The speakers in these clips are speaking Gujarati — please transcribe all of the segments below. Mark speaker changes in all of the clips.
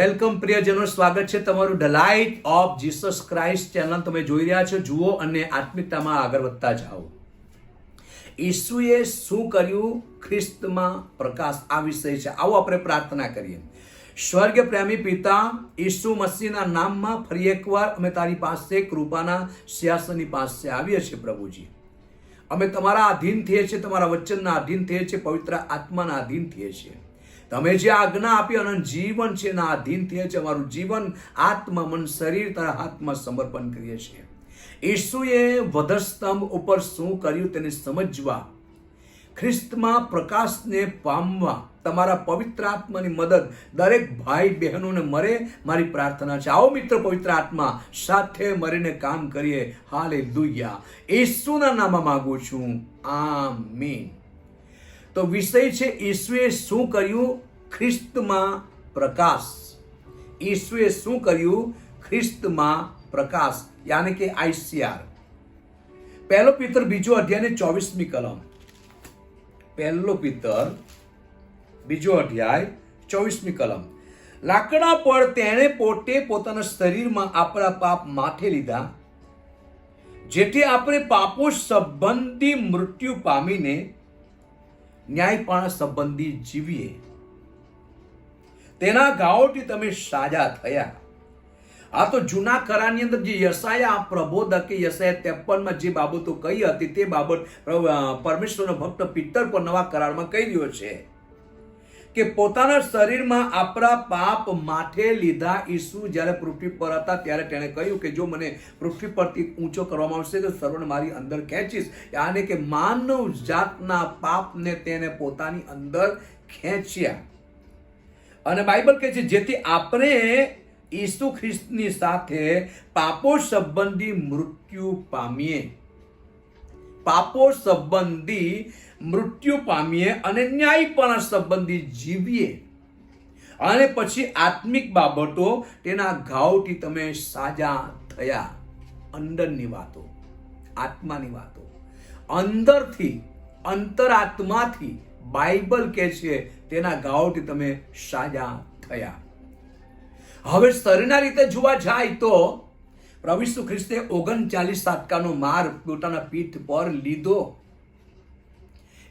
Speaker 1: વેલકમ પ્રિયજનો, સ્વાગત છે તમારું the light of Jesus Christ channel તમે જોઈ રહ્યા છો. જુઓ અને આત્મિકતામાં આગળ વધતા જાઓ. ઈસુએ શું કર્યું? ખ્રિસ્તમાં પ્રકાશ. આ વિષય છે. આવો આપણે પ્રાર્થના કરીએ. સ્વર્ગ પ્રેમી પિતા, ઈસુ મસીહના નામમાં ફરી એકવાર અમે તારી પાસે કૃપાના સિંહાસનની પાસે આવીએ છીએ. પ્રભુજી, અમે તમારા આધીન થઈએ છીએ, તમારા વચનના આધીન થઈએ છીએ, પવિત્ર આત્માના આધીન થઈએ છીએ. તમે જે આજ્ઞા આપી અને જીવન છે એના આધીન થઈએ છીએ. અમારું જીવન, આત્મા, મન, શરીર તારા હાથમાં સમર્પણ કરીએ છીએ. ઈસુએ વધસ્તંભ ઉપર શું કર્યું તેને સમજવા, ખ્રિસ્તમાં પ્રકાશને પામવા તમારા પવિત્ર આત્માની મદદ દરેક ભાઈ બહેનોને મળે મારી પ્રાર્થના છે. આવો મિત્ર, પવિત્ર આત્મા સાથે મળીને કામ કરીએ. હાલેલુયા. ઈસુના નામમાં માંગુ છું. આમીન. તો વિષય છે ઈસુએ શું કર્યું? ખ્રિસ્તમાં પ્રકાશ. ઈસુએ શું કર્યું? ખ્રિસ્તમાં પ્રકાશ, યાની કે ICR. પહેલો પિતર બીજો અધ્યાય 24મી કલમ. પહેલો પિતર બીજો અધ્યાય 24મી કલમ. લાકડા પર તેણે પોતે પોતાના શરીરમાં આપણા પાપ માથે લીધા, જેથી આપણે પાપો સંબંધી મૃત્યુ પામીને ન્યાયપણા સંબંધી જીવીએ. તેના ઘાવોથી તમે સાજા થયા. આ તો જૂના કરારની અંદર જે યશાયા પ્રબોધકે યશાયા 53માં જે બાબતો કહી હતી તે બાબત પરમેશ્વરનો ભક્ત પિતર પર નવા કરારમાં કહી રહ્યો છે કે પોતાના શરીરમાં આપણા પાપ માથે લીધા. ઈસુ જ્યારે પૃથ્વી પર હતા ત્યારે તેણે કહ્યું કે જો મને પૃથ્વી પરથી ઊંચો કરવામાં આવશે તો સર્વને મારી અંદર ખેંચીશ. યાને કે માનવ જાતના પાપને તેને પોતાની અંદર ખેંચ્યા. અને બાઇબલ કહે છે જેથી આપણે ઈસુ ખ્રિસ્તની સાથે પાપો સંબંધી મૃત્યુ પામીએ. પાપો સંબંધી મૃત્યુ પામીએ અને ન્યાયપણા સંબંધી જીવીએ. અને પછી આત્મિક બાબતો, તેના ઘાવથી તમે સાજા થયા. અંદરની વાતો, આત્માની વાતો, અંદરથી, અંતરાત્માથી બાઇબલ કહે છે તેના ઘાવથી તમે સાજા થયા. હવે શરીરના રીતે જોવા જાય તો પ્રભુ ઈસુ ખ્રિસ્તે 39 સાટકાનો માર પોતાના પીઠ પર લીધો.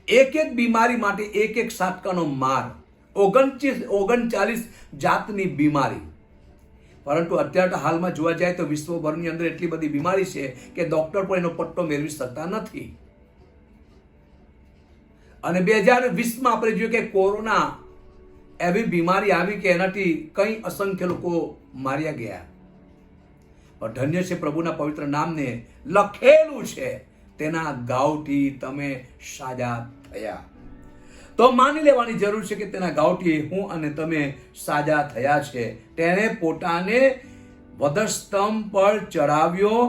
Speaker 1: એક એક બીમારી માટે એક એક સાટકાનો માર. 39 જાતની બીમારી. પરંતુ અત્યારે હાલમાં જોવા જાય તો વિશ્વભરની અંદર એટલી બધી બીમારી છે કે ડોક્ટર પણ એનો પટ્ટો મેળવી શકતા નથી. અને 2020માં આપણે જોયું કે કોરોના એવી બીમારી આવી કે એનાથી કઈ અસંખ્ય લોકો માર્યા ગયા. પણ ધન્ય છે પ્રભુના પવિત્ર નામને. લખેલું છે તેના ઘાવથી તમે સાજા થયા. તો માની લેવાની જરૂર છે કે તેના ઘાવથી હું અને તમે સાજા થયા છે. તેણે પોતાને વધસ્તંભ પર ચડાવ્યો,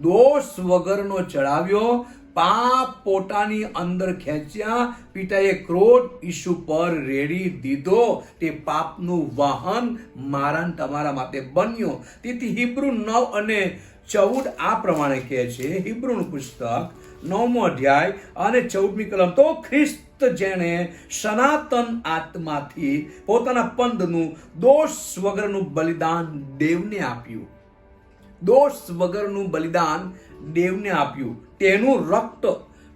Speaker 1: દોષ વગરનો ચડાવ્યો. પાપ પોતાની અંદર ખેંચ્યા. પિતાએ ક્રોધ ઈસુ પર રેડી દીધો. તે પાપનું વાહન મારા તમારા માટે બન્યો. તેથી હિબ્રુ 9 અને 14 આ પ્રમાણે કહે છે. હિબ્રુનું પુસ્તક 9મો અધ્યાય અને 14મી કલમ. તો ખ્રિસ્ત જેણે સનાતન આત્માથી પોતાના પંથનું દોષ વગરનું બલિદાન દેવને આપ્યું. દોષ વગરનું બલિદાન દેવને આપ્યું. તેનું રક્ત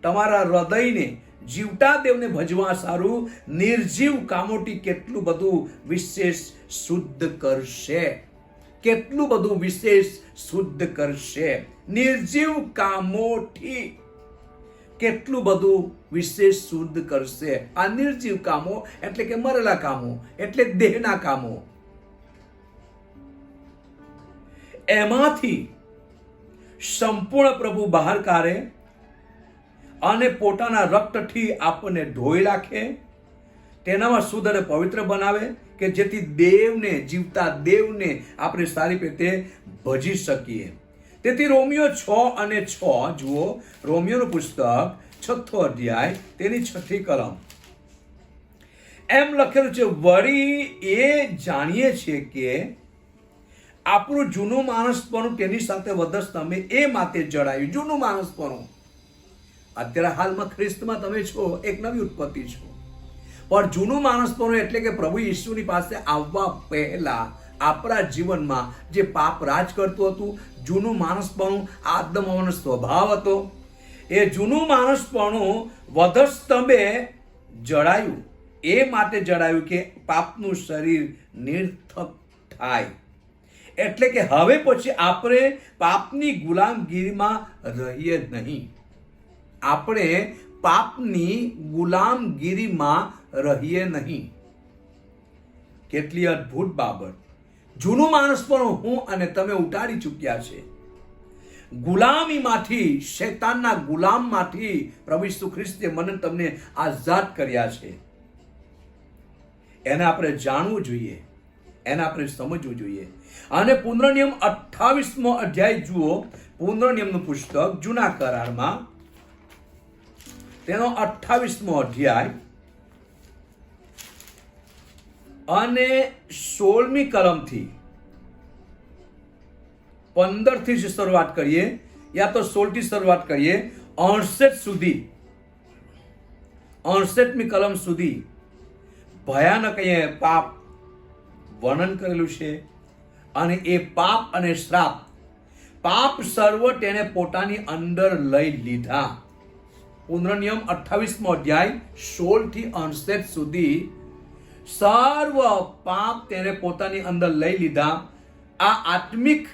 Speaker 1: તમારા હૃદયને જીવતા દેવને ભજવા સારું નિર્જીવ કામોથી કેટલું બધું વિશેષ શુદ્ધ કરશે. કેટલું બધું વિશેષ શુદ્ધ કરશે. નિર્જીવ કામોથી કેટલું બધું વિશેષ શુદ્ધ કરશે. આ નિર્જીવ કામો એટલે કે મરેલા કામો, એટલે દેહના કામો. એમાંથી સંપૂર્ણ પ્રભુ બહાર કાઢે અને પોતાના રક્તથી આપણને ધોઈ રાખે. તેનામાં શુદ્ધ અને પવિત્ર બનાવે કે જેથી દેવને, જીવતા દેવને આપણે સારી રીતે ભજી શકીએ. તેથી રોમિયો 6 અને 6 જુઓ. રોમિયોનું પુસ્તક 6થો અધ્યાય તેની 6ઠી કલમ. એમ લખેલું છે, વળી એ જાણીએ છીએ કે આપણું જૂનું માણસપણું તેની સાથે વધસ્તંભે એ માટે જડાયું. જૂનું માણસપણું. અત્યારે હાલમાં ખ્રિસ્તમાં તમે છો, એક નવી ઉત્પત્તિ છો. પણ જૂનું માણસપણું એટલે કે પ્રભુ ઈસુની પાસે આવવા પહેલા આપણા જીવનમાં જે પાપ રાજ કરતું હતું, જૂનું માણસપણું, આદમ હવાનો સ્વભાવ હતો, એ જૂનું માણસપણું વધસ્તંભે જડાયું. એ માટે જડાયું કે પાપનું શરીર નિર્થક થાય. એટલે કે હવે પછી આપણે પાપની ગુલામગીરીમાં રહીએ નહીં. આપણે પાપની ગુલામગીરીમાં રહીએ નહીં. કેટલી અદ્ભુત બાબત! જૂનું માણસ પણ હું અને તમે ઉતારી ચૂક્યા છે. ગુલામીમાંથી, શૈતાનના ગુલામમાંથી પ્રભુ ઈસુ ખ્રિસ્તે મને તમને આઝાદ કર્યા છે. એને આપણે જાણવું જોઈએ, એને આપણે સમજવું જોઈએ. અને પુનર્નિયમ 28મો અધ્યાય જુઓ. પુનર્નિયમનું પુસ્તક જૂના કરારમાં તેનો 28મો અધ્યાય અને 16મી કલમથી 15 થી શરૂઆત કરીએ, યા તો 16 થી શરૂઆત કરીએ, 68 સુધી, 68મી કલમ સુધી ભયાનક અહીંયા પાપ વર્ણન કરેલું છે. અને એ પાપ અને શ્રાપ, પાપ સર્વ તેને પોતાની અંદર લઈ લીધા. પુનર્નિયમ 28મો અધ્યાય 16 થી 68 સુધી સર્વ પાપ તેને પોતાની અંદર લઈ લીધા. આ આત્મિક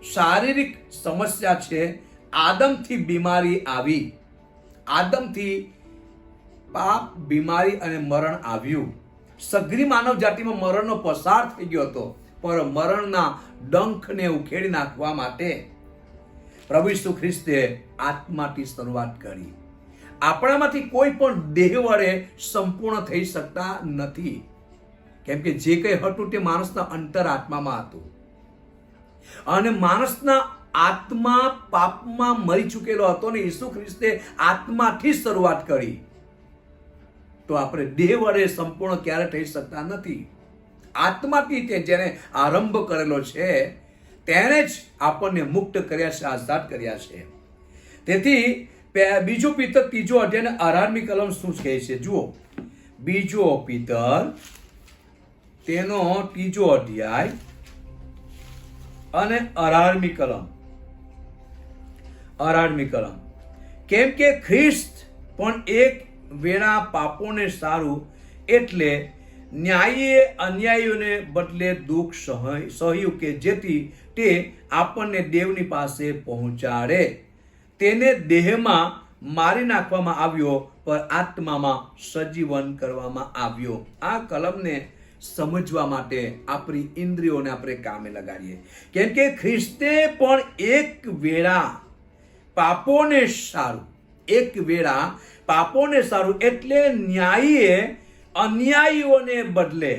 Speaker 1: શારીરિક સમસ્યા છે. આદમથી બીમારી આવી, આદમથી પાપ, બીમારી અને મરણ આવ્યું. સઘળી માનવ જાતિમાં મરણનો પસાર થઈ ગયો હતો, પણ મરણના ડંખને ઉખેડી નાખવા માટે પ્રભુ ઈસુ ખ્રિસ્તે આત્માથી શરૂઆત કરી. આપણામાંથી કોઈ પણ દેહ વડે સંપૂર્ણ થઈ શકતા નથી, કેમ કે જે કંઈ હતું તે માણસના અંતરાત્મામાં હતું. અને માણસના આત્મા પાપમાં મરી ચૂકેલો હતો ને ઈસુ ખ્રિસ્તે આત્માથી શરૂઆત કરી. તો આપણે દેહ વડે સંપૂર્ણ ક્યારે થઈ શકતા નથી. આત્માથી તે જેને આરંભ કરેલો છે તેને જ આપણને મુક્ત કર્યા છે, આઝાદ કર્યા છે. તેથી બીજો પિતર 3જો અધ્યાય 18મી કલમ શું કહે છે જુઓ. બીજો પિતર તેનો 3જો અધ્યાય અને 18મી કલમ, 18મી કલમ. કેમ કે ખ્રિસ્ત પણ એક વેળા પાપોને સારું, એટલે ન્યાયીએ અન્યાયીઓને બદલે દુઃખ સહ્યું કે જેથી તે આપણને દેવની પાસે પહોંચાડે. તેને દેહમાં મારી નાખવામાં આવ્યો, પણ આત્મામાં સજીવન કરવામાં આવ્યો. આ કલમને સમજવા માટે આપણી ઇન્દ્રિયોને આપણે કામે લગાડીએ. કેમ કે ખ્રિસ્તે પણ એક વેળા પાપોને સારું, એક વેળા પાપોને સારું, એટલે ન્યાયીએ અન્યાયીઓને બદલે,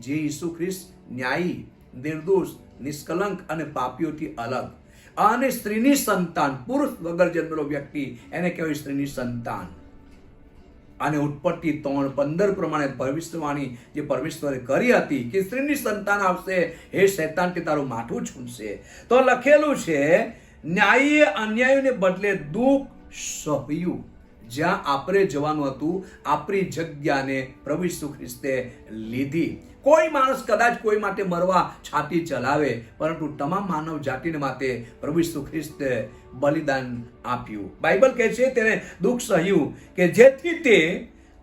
Speaker 1: જે ઈસુ ખ્રિસ્ત ન્યાયી, નિર્દોષ, નિષ્કલંક અને પાપીઓથી અલગ, અને સ્ત્રીની સંતાન, પુરુષ વગર જન્મેલો વ્યક્તિ એને કહેવાય સ્ત્રીની સંતાન. અને ઉત્પત્તિ 3:15 પ્રમાણે ભવિષ્યવાણી જે પરમેશ્વરે કરી હતી કે સ્ત્રીની સંતાન આવશે, હે શૈતાન તે તારું માથું છૂંદશે, તો લખેલું છે ન્યાયીએ અન્યાયીઓને બદલે દુઃખ સહ્યું. જ્યાં આપણે જવાનું હતું, આપણી જગ્યાને પ્રભુ ઈસુ ખ્રિસ્તે લીધી. કોઈ માણસ કદાચ કોઈ માટે મરવા છાતી ચલાવે, પરંતુ તમામ માનવ જાતિને માટે પ્રભુ ઈસુ ખ્રિસ્તે બલિદાન આપ્યું. બાઇબલ કહે છે તેને દુઃખ સહ્યું કે જેથી તે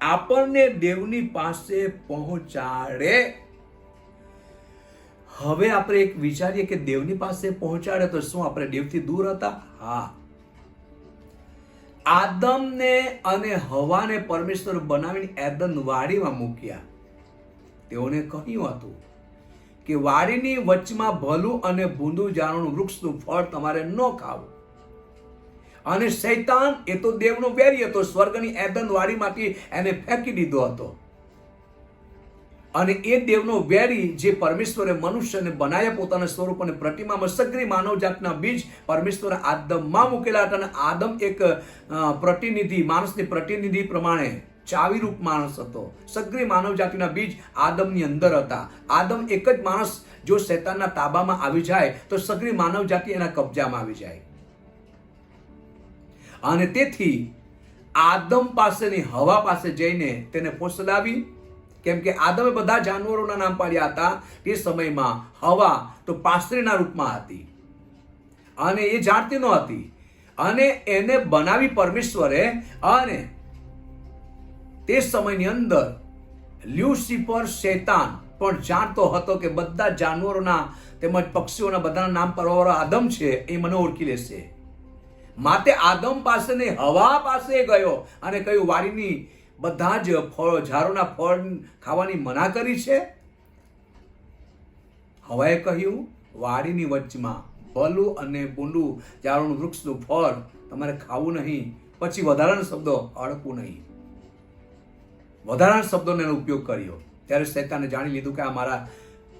Speaker 1: આપણને દેવની પાસે પહોંચાડે. હવે આપણે એક વિચારીએ કે દેવની પાસે પહોંચાડે તો શું આપણે દેવથી દૂર હતા? હા. આદમને અને હવાને પરમેશ્વર બનાવીને એદન વાડીમાં મૂક્યા. તેઓને કહ્યું હતું કે વાડીની વચમાં ભલું અને ભૂંડું જાણવાનું વૃક્ષનું ફળ તમારે ન ખાવું. અને શૈતાન એ તો દેવનો વેરી હતો, સ્વર્ગની એદન વાડીમાંથી એને ફેંકી દીધો હતો. અને એ દેવનો વેરી જે પરમેશ્વરે મનુષ્યને બનાવ્યા પોતાના સ્વરૂપ અને પ્રતિમામાં, સઘળી માનવ જાતના બીજ પરમેશ્વરે આદમમાં મૂકેલા હતા. અને આદમ એક પ્રતિનિધિ, માણસની પ્રતિનિધિ પ્રમાણે ચાવીરૂપ માણસ હતો. સઘળી માનવ જાતિના બીજ આદમની અંદર હતા. આદમ એક જ માણસ જો શૈતાનના તાબામાં આવી જાય તો સઘળી માનવ જાતિ એના કબજામાં આવી જાય. અને તેથી આદમ પાસેની હવા પાસે જઈને તેને ફોસલાવી કેમ કે આદમે બધા જાનવરોના નામ પાડ્યા હતા. તે સમયમાં હવા તો પાસરીના રૂપમાં હતી અને એ જાણતી ન હતી, અને એને બનાવી પરમેશ્વરે. અને તે સમયની અંદર લ્યુસિફર શૈતાન પણ જાણતો હતો કે બધા જાનવરોના તેમજ પક્ષીઓના બધાના નામ પાડવાવાળો આદમ છે, એ મને ઓળખી લેશે. માટે આદમ પાસે ને હવા પાસે ગયો અને કહ્યું, વાડીની બધા જ ઝાડોના ફળ ખાવાની મના કરી છે. હવાએ કહ્યું, વાડીની વચમાં ભલું અને બુંડું ઝાડોનું વૃક્ષનું ફળ તમારે ખાવું નહીં. પછી વધારાના શબ્દો અડકવું નહીં, વધારાના શબ્દોનો એનો ઉપયોગ કર્યો. ત્યારે શૈતાને જાણી લીધું કે આ મારા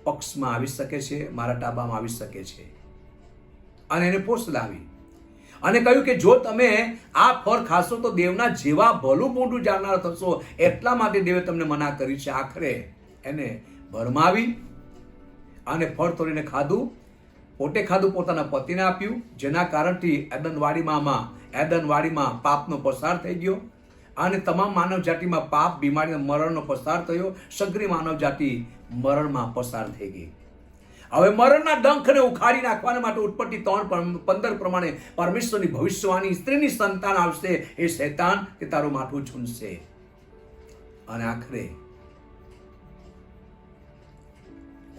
Speaker 1: પક્ષમાં આવી શકે છે, મારા ટાબામાં આવી શકે છે, અને એને પોષ લાવી અને કહ્યું કે જો તમે આ ફળ ખાશો તો દેવના જેવા ભલું મોઢું જાણનાર થશો. એટલા માટે દેવે તમને મના કરી છે. આખરે એને ભરમાવી અને ફળ તોડીને ખાધું, પોતે ખાધું, પોતાના પતિને આપ્યું, જેના કારણથી એદનવાડીમાં પાપનો પસાર થઈ ગયો અને તમામ માનવ જાતિમાં પાપ, બીમારી, મરણનો પસાર થયો. સઘળી માનવ જાતિ મરણમાં પસાર થઈ ગઈ. હવે મરણના ડંખને ઉખાડી નાખવાના માટે ઉત્પત્તિ 3:15 પ્રમાણે પરમેશ્વરની ભવિષ્યવાણી, સ્ત્રીની સંતાન આવશે, એ શૈતાન કે તારું માથું ઝૂંઝશે. અને આખરે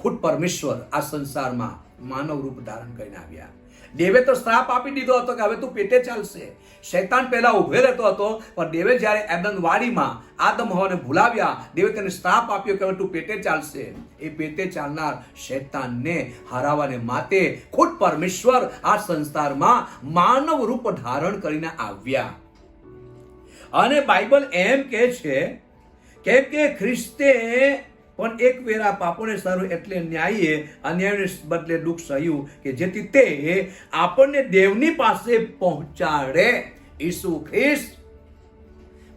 Speaker 1: ખુદ પરમેશ્વર આ સંસારમાં માનવ રૂપ ધારણ કરીને આવ્યા. દેવે તો શ્રાપ આપી દીધો હતો કે હવે તું પેટે ચાલશે. શૈતાન પહેલા ઉભે રહેતો હતો, પણ દેવે જ્યારે એદનવાડીમાં આદમ હવાને ભૂલાવ્યા, દેવે તેને શ્રાપ આપ્યો કે હવે તું પેટે ચાલશે. એ પેટે ચાલનાર શૈતાનને હરાવવાને માટે ખુદ પરમેશ્વર આ સંસારમાં માનવ રૂપ ધારણ કરીને આવ્યા. અને બાઇબલ એમ કહે છે કેમ કે ખ્રિસ્તે પણ એક વેરા પાપોને સારું એટલે ન્યાયે અન્યાયને બદલે દુઃખ સહ્યું કે જેથી તે આપણને દેવની પાસે પહોંચાડે. ઈસુ ખ્રિસ્ત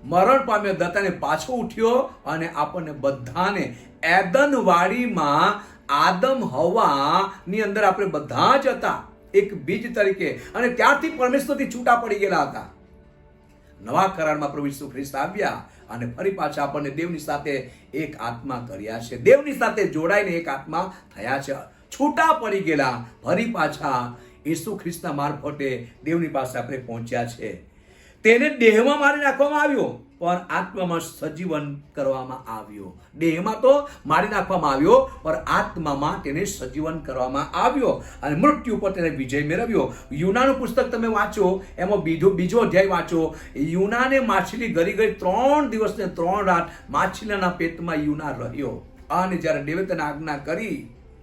Speaker 1: મરણ પામ્યો, દત્તાને પાછો ઉઠ્યો અને આપણને બધાને એદનવાડીમાં આદમ હવાની અંદર આપણે બધા જ હતા એક બીજ તરીકે, અને ત્યારથી પરમેશ્વરથી છૂટા પડી ગયેલા હતા. નવા કરારમાં પ્રભુ ઈસુ ખ્રિસ્ત આવ્યા અને ફરી પાછા આપણને દેવની સાથે એક આત્મા કર્યા છે, દેવની સાથે જોડાઈને એક આત્મા થયા છે. છૂટા પડી ગયેલા ફરી પાછા ઈસુ ખ્રિસ્તના મારફતે દેવની પાસે આપણે પહોંચ્યા છે. તેને દેહમાં મારી નાખવામાં આવ્યો, પણ આત્મામાં સજીવન કરવામાં આવ્યો. દેહમાં તો મારી નાખવામાં આવ્યો, પણ આત્મામાં તેને સજીવન કરવામાં આવ્યો અને મૃત્યુ પર તેને વિજય મેળવ્યો. યુનાનું પુસ્તક તમે વાંચો, એમાં બીજો અધ્યાય વાંચો. યુનાને માછલી ગળી 3 દિવસ ને 3 રાત માછલીના પેટમાં યુના રહ્યો, અને જ્યારે દેવે તેને આજ્ઞા કરી,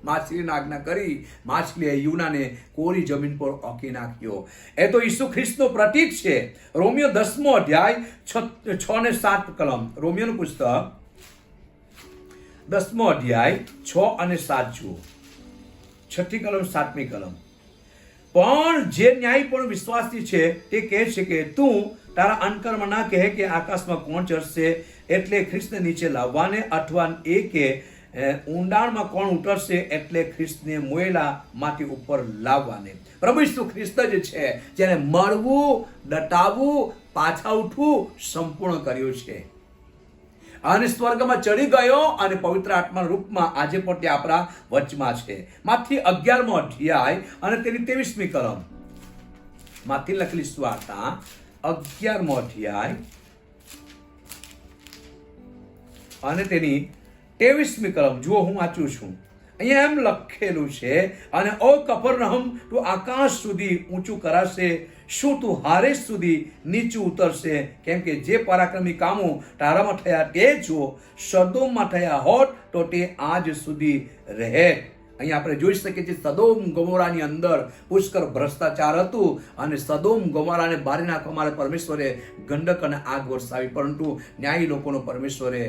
Speaker 1: માછલીને આજ્ઞા કરી, માછલીએ યુનાને કોરી જમીન પર ઓકી નાખ્યો. એ તો ઈસુ ખ્રિસ્તનું પ્રતીક છે. રોમિયો 10મો અધ્યાય 6 ને 7 કલમ, રોમિયોનું પુસ્તક 10મો અધ્યાય 6 અને 7 જુઓ. 6ઠ્ઠી કલમ 7મી કલમ. પણ જે ન્યાય પણ વિશ્વાસી છે તે કહે છે કે તું તારા અંતરમાં ના કહે કે આકાશમાં કોણ ચડશે એટલે ખ્રિસ્તને નીચે લાવવાને, અથવા એ કે ઊંડાણમાં કોણ ઉતરશે એટલે ખ્રિસ્તને મોયેલા માંથી ઉપર લાવવાને. પ્રભુ ઈસુ ખ્રિસ્ત જ છે જેને મળવું, દટાવવું, પાછા ઉઠવું સંપૂર્ણ કર્યું છે અને સ્વર્ગમાં ચડી ગયો અને પવિત્ર આત્માના રૂપમાં આજે પણ તે આપણા વચમાં છે. માથી 11મો અધ્યાય અને તેની 23મી કલમ. માથી લખેલી સુવાર્તા 11મો અધ્યાય અને તેની 23મી કલમ જુઓ, હું વાંચું છું. અહીંયા એમ લખેલું છે, અને ઓ કફરનહૂમ, તું આકાશ સુધી ઊંચું કરાશે, શું તું હારેસ સુધી નીચું ઉતરશે? કેમ કે જે પરાક્રમી કામો તારામાં થયા તે જો સદોમમાં થયા હોત તો તે આજ સુધી રહે. અહીંયા આપણે જોઈ શકીએ છીએ સદોમ ગોમોરાની અંદર પુષ્કળ ભ્રષ્ટાચાર હતું, અને સદોમ ગોમોરાને બાળી નાખવા માટે પરમેશ્વરે ગંડક અને આગ વરસાવી, પરંતુ ન્યાયી લોકોનો પરમેશ્વરે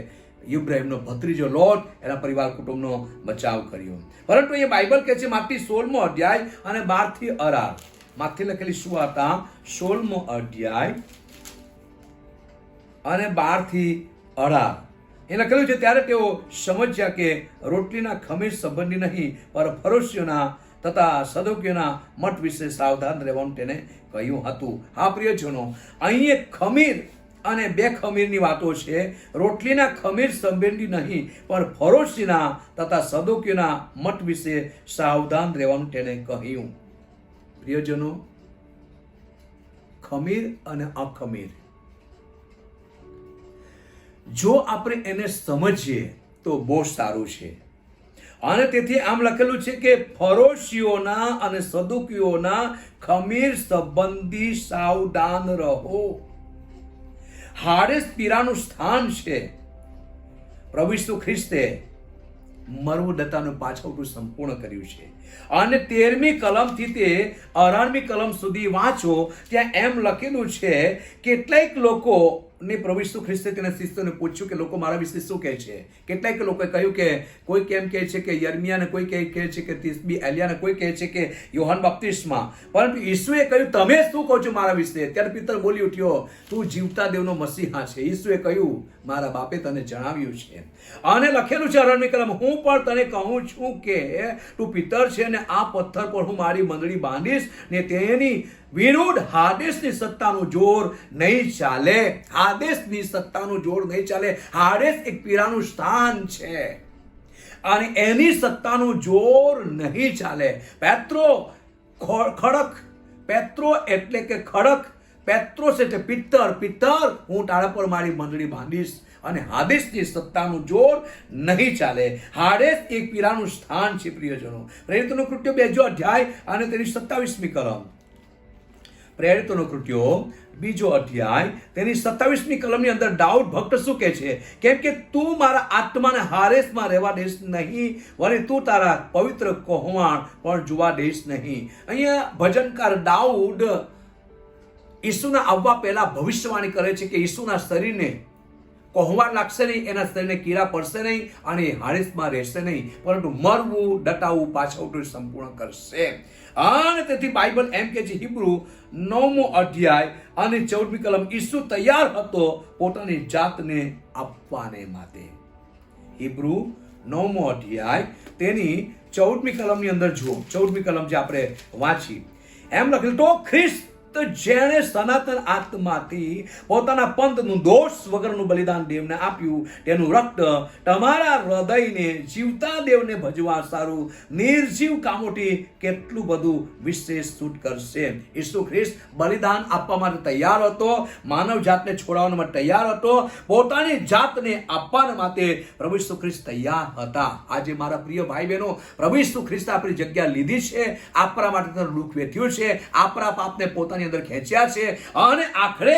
Speaker 1: ઇબ્રાહિમનો ભત્રીજો લોટ એના પરિવાર કુટુંબનો બચાવ કર્યો. પરંતુ એ બાઇબલ કહે છે માથી 16મો અધ્યાય અને 12 થી 18, માથી લખેલી સુવાર્તા 16મો અધ્યાય અને 12 થી 18 એ લખેલું છે. ત્યારે તેઓ સમજ્યા કે રોટલીના ખમીર સંબંધી નહીં, પર ફરોશીઓના તથા સદુકીઓના મઠ વિશે સાવધાન રહેવાનું તેને કહ્યું હતું. હા પ્રિયજનો, અહીં એક ખમીર અને બે ખમીરની વાતો છે. રોટલીના ખમીર સંબંધી નહીં, પણ ફરોશીના તથા સદુકીઓના મત વિશે સાવધાન રહેવાનું તેને કહ્યું. પ્રિયજનો, ખમીર અને અખમીર, જો આપણે એને સમજીએ તો બહુ સારું છે. અને તેથી આમ લખેલું છે કે ફરોશીઓના અને સદુકીઓના ખમીર સંબંધી સાવધાન રહો. હાડેસ પીરાનું સ્થાન છે. પ્રભુ ઈસુ ખ્રિસ્તે મરવું દત્તાનું પાછવટું સંપૂર્ણ કર્યું છે. અને 13મી કલમથી તે 18મી કલમ સુધી વાંચો, ત્યાં એમ લખેલું છે કેટલાક લોકો ને પ્રભુ ઈસુ ખ્રિસ્તે તેના શિષ્યોને પૂછ્યું કે લોકો મારા વિશે શું કહે છે. કેટલાક લોકોએ કહ્યું કે કોઈ કેમ કહે છે કે યર્મિયાને, કોઈ કહે છે કે તિસ્બી એલિયાને, કોઈ કહે છે કે યોહાન બાપ્તિસ્મા. પરંતુ ઈસુએ કહ્યું તમે શું કહો છો મારા વિશે? ત્યારે પિતર બોલી ઉઠ્યો, તું જીવતા દેવનો મસીહા છે. ઈસુએ કહ્યું મારા બાપે તને જણાવ્યું છે. અને લખેલું છે 18મી કલમ, હું પણ તને કહું છું કે તું પિતર છે અને આ પથ્થર પર હું મારી મંડળી બાંધીશ ને તેની વિરુદ્ધ હાદેસની સત્તાનું જોર નહીં ચાલે. હાદેસની સત્તાનું જોર નહીં ચાલે. હાદેસ એક પીરાનું સ્થાન છે અને એની સત્તાનું જોર નહીં ચાલે. પેત્રો ખડક, પેત્રો એટલે કે ખડક, પેત્રોસ એટલે પિત્તર. પિત્તર હું તારા પર મારી મંડળી બાંધીશ અને હાદેસની સત્તાનું જોર નહીં ચાલે. હાદેસ એક પીરાનું સ્થાન છે. પ્રિયજનો, પ્રેરિતોનું કૃત્યો 2 અધ્યાય અને તેની 27મી કલમ. પ્રેરિતોનો કૃત્યો 2 અધ્યાય તેની 27મી કલમની અંદર દાઉદ ભક્ત શું કહે છે? કેમ કે તું મારા આત્માને હારેસમાં રહેવા દઈશ નહીં, વળી તું તારા પવિત્ર કોહવાણ પણ જોવા દઈશ નહીં. અહીંયા ભજનકાર દાઉદ ઈસુના આવવા પહેલા ભવિષ્યવાણી કરે છે કે ઈસુના શરીરને કોહવાણ લાગશે નહીં, એના શરીરને કીડા પડશે નહીં અને હારેસમાં રહેશે નહીં, પરંતુ મરવું, દટાવવું, પાછવટું સંપૂર્ણ કરશે. અને તેથી બાઇબલ એમ કે છે, હિબ્રુ 9મો અધ્યાય અને 14મી કલમ, ઈસુ તૈયાર હતો પોતાની જાતને આપવાને માટે. હિબ્રુ 9મો અધ્યાય તેની 14મી કલમની અંદર જુઓ. 14મી કલમ જે આપણે વાંચી, એમ લખેલું, તો ખ્રિસ્ત જેણે સનાતન આત્માથી પોતાના પંથનું દોષ વગરનું બલિદાન દેવને આપ્યું, તેનું રક્ત તમારા હૃદયને જીવતા દેવને ભજવા સારું નિર્જીવ કામોથી કેટલું બધું વિશેષ છૂટ કરશે. ઈસુ ખ્રિસ્ત બલિદાન આપવા માટે તૈયાર હતો, માનવ જાતને છોડાવવા માટે તૈયાર હતો, પોતાની જાતને આપવા માટે પ્રભુ ઈસુ ખ્રિસ્ત તૈયાર હતા. આજે મારા પ્રિય ભાઈ બહેનો, પ્રભુ ઈસુ ખ્રિસ્ત આપણી જગ્યા લીધી છે, આપણા માટે દુઃખ વેઠ્યું છે, આપણા પાપને પોતાની અંદર ખેંચ્યા છે અને આખરે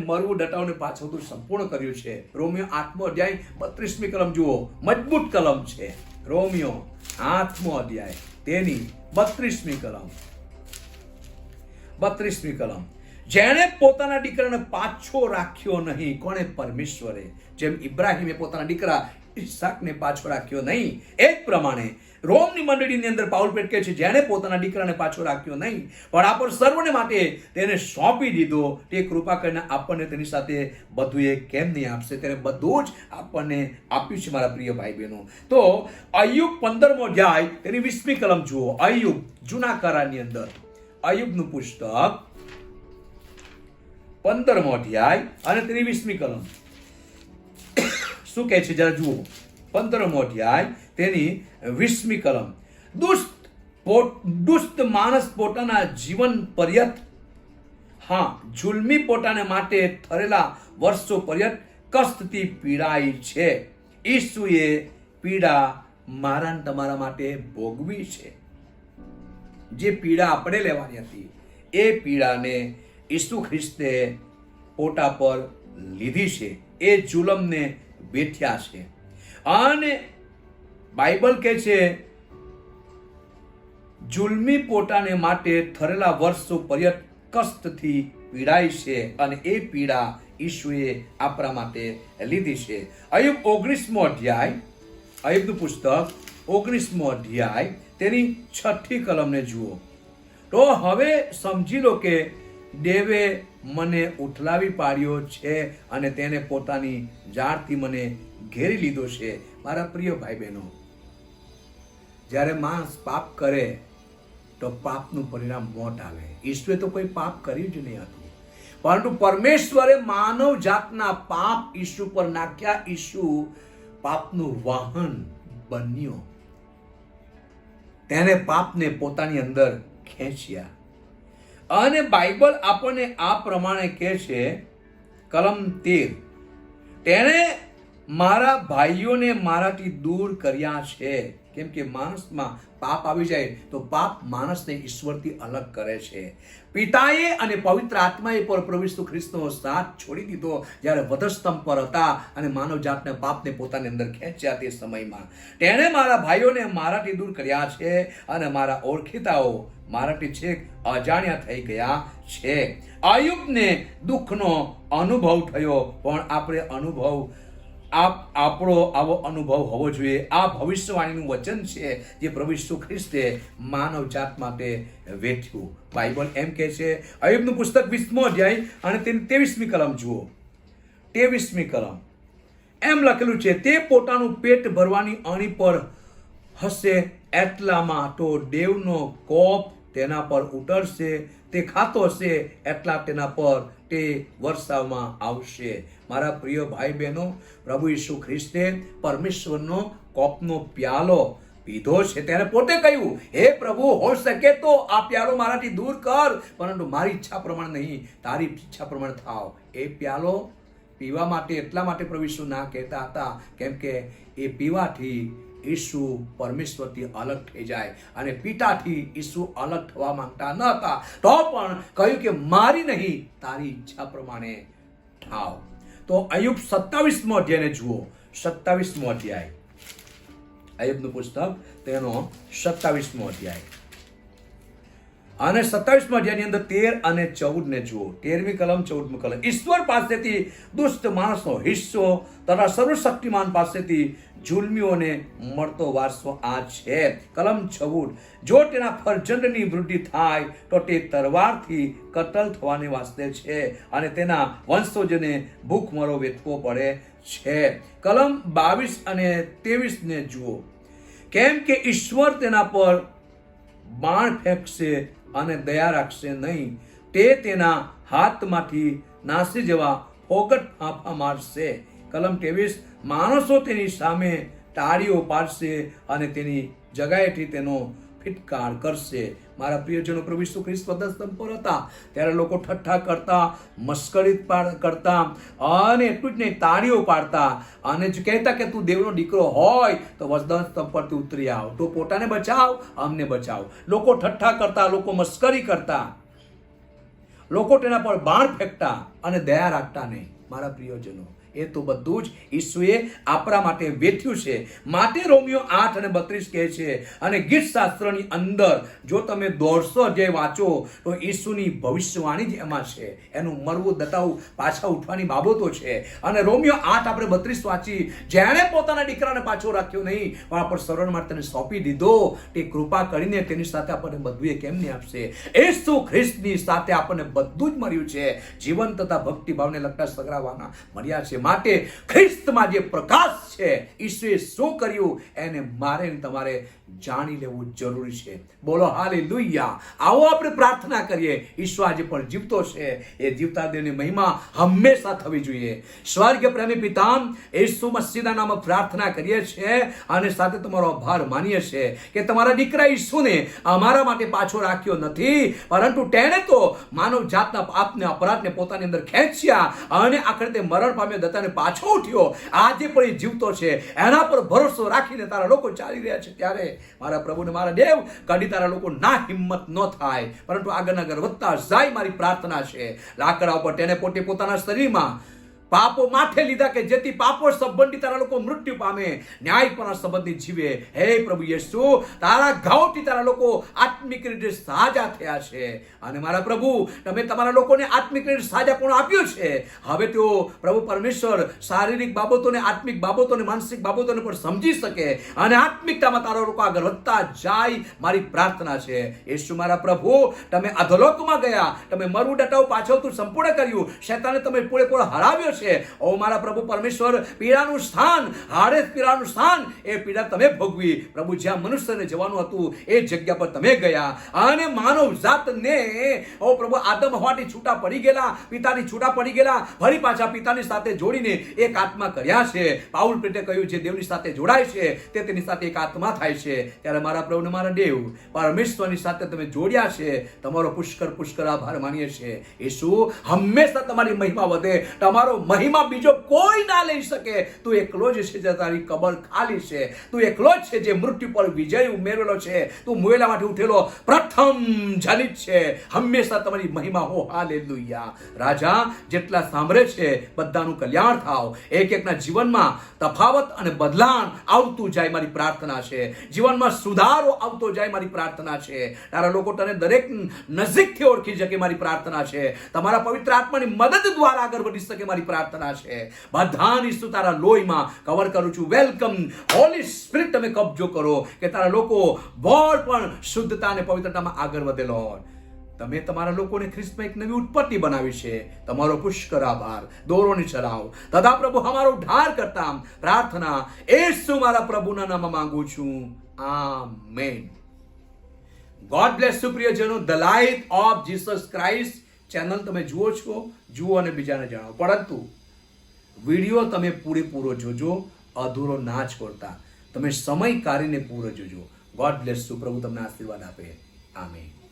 Speaker 1: મરવું, દટાવને પાછવતું સંપૂર્ણ કર્યું છે. રોમિયો 8મો અધ્યાય 32મી કલમ જુઓ. મજબૂત કલમ છે. રોમિયો 8મો અધ્યાય તેની 32મી કલમ. 32મી કલમ, જેણે પોતાના દીકરાને પાછો રાખ્યો નહીં. કોણે? પરમેશ્વરે. જેમ ઇબ્રાહિમે પોતાના દીકરા ઈસાકને પાછો રાખ્યો નહીં, એ જ પ્રમાણે રોમની મંડળીની અંદર પાઉલ પેટ કહે છે, જેણે પોતાના દીકરાને પાછો રાખ્યો નહીં પણ આપણ સર્વને માટે તેને સોંપી દીધો, તે કૃપા કરીને આપણને તેની સાથે બધું એ કેમ નહીં આપશે? તેને બધું જ આપણને આપ્યું છે મારા પ્રિય ભાઈ બહેનો. તો અય્યુબ 15મો અધ્યાય તેની 20મી કલમ જુઓ. અય્યુબ જૂના કરારની અંદર અય્યુબનું પુસ્તક 15મો અધ્યાય અને તેની 20મી કલમ શું કહે છે જરા જુઓ. 15મો અધ્યાય તેની 20મી કલમ, દુષ્ટ માણસ પોતાના જીવન પર્યંત, જુલ્મી પોતાને માટે થરેલા વર્ષો પર્યંત કષ્ટથી પીડાય છે. ઈસુએ પીડા મારા તમારા માટે ભોગવી છે. જે પીડા આપણે લેવાની હતી એ પીડાને ઈસુ ખ્રિસ્તે પોતા પર લીધી છે. એ જુલમને બેઠ્યા છે. અને બાઇબલ કહે છે, જુલ્મી પોતાને માટે થરેલા વર્ષો પર્યંત કષ્ટથી પીડાય છે અને એ પીડા ઈસુએ આપણા માટે લીધી છે. અય્યુબ 19મો અધ્યાય, અય્યુબનું પુસ્તક 19મો અધ્યાય તેની 6ઠી કલમને જુઓ. તો હવે સમજી લો કે દેવે મને ઉથલાવી પાડ્યો છે અને તેને પોતાની જાળથી મને ઘેરી લીધો છે. મારા પ્રિય ભાઈ બહેનો, જ્યારે માણસ પાપ કરે તો પાપનું પરિણામ મોત આવે. ઈશ્વરે તો કોઈ પાપ કર્યું જ નહીં હતું, પરંતુ પરમેશ્વરે માનવ જાતના પાપ ઈસુ પર નાખ્યા. ઈસુ પાપનું વાહન બન્યો, તેને પાપને પોતાની અંદર ખેંચ્યા. અને બાઇબલ આપણને આ પ્રમાણે કહે છે, કલમ 13, તેણે મારા ભાઈઓને મારાથી દૂર કર્યા છે. કેમ કે માણસમાં પાપ આવી જાય તો પાપ માણસને ઈશ્વરથી અલગ કરે છે. પિતાએ અને પવિત્ર આત્માએ પર પ્રભુ ઈસુ ખ્રિસ્તનો સાથ છોડી દીધો જ્યારે વધસ્તંભ પર હતા અને માનવ જાતને પાપને પોતાની અંદર ખેંચ્યા. તે સમયમાં તેણે મારા ભાઈઓને મારાથી દૂર કર્યા છે અને મારા ઓળખીતાઓ મારાથી છેક અજાણ્યા થઈ ગયા છે. અયુબને દુઃખનો અનુભવ થયો, પણ આપણો આવો અનુભવ હોવો જોઈએ. આ ભવિષ્યવાણીનું વચન છે જે પ્રભુ ઈસુ ખ્રિસ્તે માનવ જાત માટે વેઠ્યું. બાઇબલ એમ કહે છે, અયુબનું પુસ્તક 20મો અધ્યાય અને તેની 23મી કલમ જુઓ. 23મી કલમ એમ લખેલું છે, તે પોતાનું પેટ ભરવાની અણી પર હશે, એટલામાં તો દેવનો કોપ તેના પર ઉતરશે. તે ખાતો હશે એટલા તેના પર તે વરસાવમાં આવશે. મારા પ્રિય ભાઈ બહેનો, પ્રભુ ઈસુ ખ્રિસ્તે પરમેશ્વરનો કોપનો પ્યાલો પીધો છે. તેને પોતે કહ્યું, હે પ્રભુ, હો શકે તો આ પ્યાલો મારાથી દૂર કર, પરંતુ મારી ઈચ્છા પ્રમાણે નહીં, તારી ઈચ્છા પ્રમાણે થાવ. એ પ્યાલો પીવા માટે એટલા માટે પ્રભુ ઈસુ ના કહેતા હતા કેમ કે એ પીવાથી ઈસુ પરમેશ્વરથી અલગ થઈ જાય, અને પિતાથી ઈસુ અલગ થવા માંગતા ન હતા. તો પણ કહ્યું કે મારી નહીં, તારી ઈચ્છા પ્રમાણે થાવ. તો અયુબ 27મો અધ્યાયને જુઓ. 27મો અધ્યાય, અયુબનું પુસ્તક તેનો 27મો અધ્યાય અને 27મા અધ્યાયની અંદર 13 અને 14 ને જુઓ. 13મી કલમ 14મી કલમ. ઈશ્વર પાસેથી દુષ્ટ માણસનો હિસ્સો તથા સર્વશક્તિમાન પાસેથી જુલ્મીઓને મળતો વારસો આ છે. કલમ 14, જો તેના ફરજંદની વૃદ્ધિ થાય તો તે તરવારથી કતલ થવાને વાસ્તે છે અને તેના વંશજોને ભૂખમરો વેઠવો પડે છે. કલમ 22 અને 23 ને જુઓ. કેમ કે ઈશ્વર તેના પર બાણ ફેંકશે અને દયા રાખશે નહીં, તે તેના હાથમાંથી નાસી જવા ફોગટ ફાંફા મારશે. કલમ 23, માણસો તેની સામે તાળીઓ પાડશે અને તેની જગાએથી તેનો ફિટકાર કરશે. મારા પ્રિયજનો, પ્રભુ ઈસુ ખ્રિસ્ત વધસ્તંભ પર હતા ત્યારે લોકો ઠઠ્ઠા કરતા, મસ્કરી કરતા અને એટલું જ નહીં, તાળીઓ પાડતા અને કહેતા કે તું દેવનો દીકરો હોય તો વધસ્તંભ પરથી ઉતરી આવ, તો પોતાને બચાવ, અમને બચાવ. લોકો ઠઠ્ઠા કરતા, લોકો મસ્કરી કરતા, લોકો તેના પર બાણ ફેંકતા અને દયા રાખતા નહીં. મારા પ્રિયજનો, એ તો બધું જ ઈસુએ આપણા માટે વેઠ્યું છે. માટે રોમિયો 8 અને 32 કહે છે, અને ગીત શાસ્ત્રની અંદર જો તમે 150 અધ્યાય વાંચો તો ઈસુની ભવિષ્યવાણી જ એમાં છે. એનું મરવું, દટાવું, પાછા ઉઠવાની બાબતો છે. અને રોમિયો 8 આપણે 32 વાંચી, જેણે પોતાના દીકરાને પાછો રાખ્યો નહીં પણ આપણે શરણ માટે તેને સોંપી દીધો, તે કૃપા કરીને તેની સાથે આપણને બધું એ કેમ નહીં આપશે? ઈસુ ખ્રિસ્તની સાથે આપણને બધું જ મળ્યું છે. જીવન તથા ભક્તિભાવને લગતા સગરાવાના મળ્યા છે. માટે ખ્રિસ્તમાં જે પ્રકાશ છે, ઈસુએ શું કર્યું એને મારે ને તમારે જાણી લેવું જરૂરી છે. બોલો હાલેલુયા. આવો આપણે પ્રાર્થના કરીએ. ઈસુ આજે પણ જીવતો છે. એ જીવતા દેવની મહિમા હંમેશા થવી જોઈએ. સ્વર્ગીય પ્રેમી પિતા, ઈસુ મસીહના નામે પ્રાર્થના કરીએ છીએ અને સાથે તમારો આભાર માનીએ છીએ કે તમારા દીકરા ઈસુને અમારા માટે પાછો રાખ્યો નથી, પરંતુ તેણે તો માનવ જાતના પાપને, અપરાધને પોતાની અંદર ખેંચ્યા અને આખરે તે મરણ પામ્યો, દત્તાને પાછો ઉઠ્યો. આજે પણ એ જીવતો છે. એના પર ભરોસો રાખીને તારા લોકો ચાલી રહ્યા છે. ત્યારે મારા પ્રભુને, મારા દેવ, કદી તારા લોકો ના હિંમત ન થાય, પરંતુ આગળ વધતા જાય. મારી પ્રાર્થના છે, લાકડા ઉપર તેને પોતે પોતાના શરીરમાં પાપો માથે લીધા કે જેથી પાપો સંબંધી તારા લોકો મૃત્યુ પામે, ન્યાયપણા સંબંધી જીવે. હે પ્રભુ યેસુ, તારા ઘાવથી તારા લોકો આત્મિક રીતે સાજા થયા છે. અને મારા પ્રભુ, તમે તમારા લોકોને આત્મિક રીતે સાજાપણું આપ્યું છે. હવે તેઓ પ્રભુ પરમેશ્વર શારીરિક બાબતોને, આત્મિક બાબતોને, માનસિક બાબતોને પણ સમજી શકે અને આત્મિકતામાં તારા લોકો આગળ વધતા જાય. મારી પ્રાર્થના છે યેસુ મારા પ્રભુ, તમે અધોલોકમાં ગયા, તમે મરવું, ડટાવું, પાછળ તું સંપૂર્ણ કર્યું, શૈતાને તમે પૂરેપૂરો હરાવ્યો છે. છે. ઓ મારા પ્રભુ પરમેશ્વર, પીડાનું સ્થાન, હાડેસ પીડાનું સ્થાન, એ પીડા તમે ભોગવી પ્રભુ. જ્યાં મનુષ્યને જવાનું હતું એ જગ્યા પર તમે ગયા અને માનવ જાતને ઓ પ્રભુ આદમ હવાથી છૂટા પડી ગયેલા, પિતાની છૂટા પડી ગયેલા, ફરી પાછા પિતાની સાથે જોડીને એક આત્મા કર્યા છે. પાઉલ પ્રેટે કહ્યું જે દેવની સાથે જોડાય છે તે તેની સાથે એક આત્મા થાય છે. ત્યારે મારા પ્રભુને મારા દેવ પરમેશ્વરની સાથે તમે જોડ્યા છે, તમારો પુષ્કળ આભાર માનીએ છીએ. ઈસુ, હંમેશા તમારી મહિમા વધે, તમારો મહિમા બીજો કોઈ ના લઈ શકે. તું એકલો જ છે જે તારી કબર ખાલી છે, તું એકલો જ છે જે મૃત્યુ પર વિજય ઉમેરેલો છે, તું મુએલામાંથી ઉઠેલો પ્રથમ જનિત છે. હંમેશા તમારી મહિમા હો. હાલેલુયા. રાજા, જેટલા સાંભળે છે બધાનું કલ્યાણ થાવ, એક એકના જીવનમાં તફાવત અને બદલાણ આવતું જાય મારી પ્રાર્થના છે. જીવનમાં સુધારો આવતો જાય મારી પ્રાર્થના છે. તારા લોકો તને દરેક નજીકથી ઓળખી શકે મારી પ્રાર્થના છે. તમારા પવિત્ર આત્માની મદદ દ્વારા આગળ વધી શકે મારી પ્રાર્થના છે. બધાની ઈસુ તારા લોહીમાં કવર કરું છું. વેલકમ હોલી સ્પિરિટ, તમે કબજો કરો કે તારા લોકો બોળ પણ શુદ્ધતા અને પવિત્રતામાં આગળ વધે. લોર્ડ, તમે તમારા લોકોને ખ્રિસ્તમાં એક નવી ઉત્પત્તિ બનાવી છે. તમારો પુષ્કળ આભાર. દોરોની ચલાવ તથા પ્રભુ અમારો ઉદ્ધાર કરતા પ્રાર્થના యేసు મારા પ્રભુના નામમાં માંગુ છું. આમેન. ગોડ બ્લેસ યુ પ્રિયજનો. The life of Jesus Christ channel તમે જુઓ છો, જુઓ અને બીજાને જણાવો. પરંતુ વિડીયો તમે પૂરેપૂરો જોજો, અધૂરો ના છોડતા. તમે સમય કાઢીને પૂરો જોજો. God bless you. પ્રભુ તમને આશીર્વાદ આપે. આમેન.